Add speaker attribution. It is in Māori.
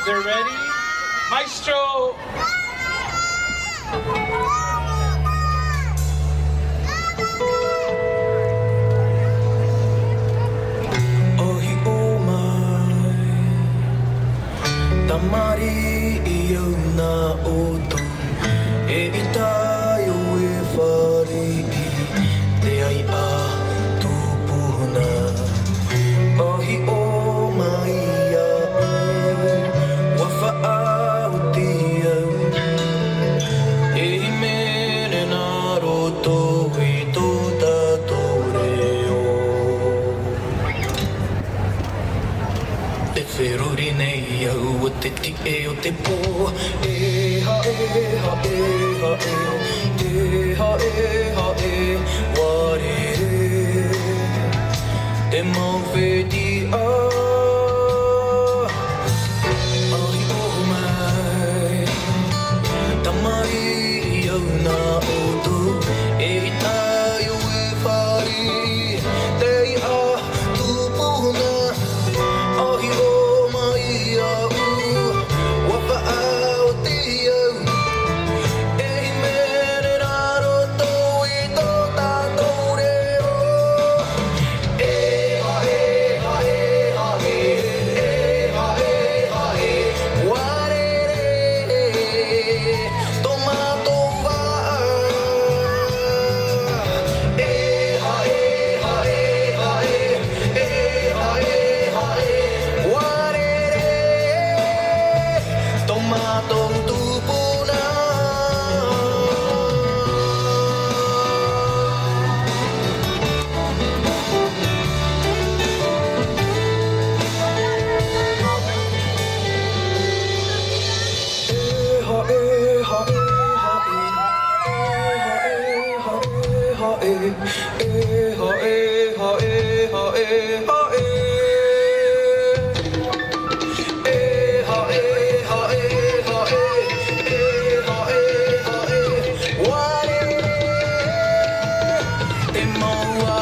Speaker 1: They're ready? Maestro!
Speaker 2: Ohi o mai Tamari iyo na oto E itayo e whare Te ai a tupuna Ohi o mai a Wa whaauti au E i mene na roto I tō tātou reo Te wheruri nei au o te tike o te pō E ha e ha e ha e E ha e ha e Warere Te mawheti a Ai o mai Tamai au nā oto E tai o e whari Te a tupuna Ahi o mai au Wa whaauti au E hi mene rā roto I tō tātou reo E ha e ha e ha e E ha e ha e Warere Tō mātou wā E ha e ha e ha e E ha e ha e Warere Tō mātou tupuna E ha e ha e ha e E ha e ha e E ha e ha e ha e ha e E ha e ha e ha e E ha e ha e Ware Te maua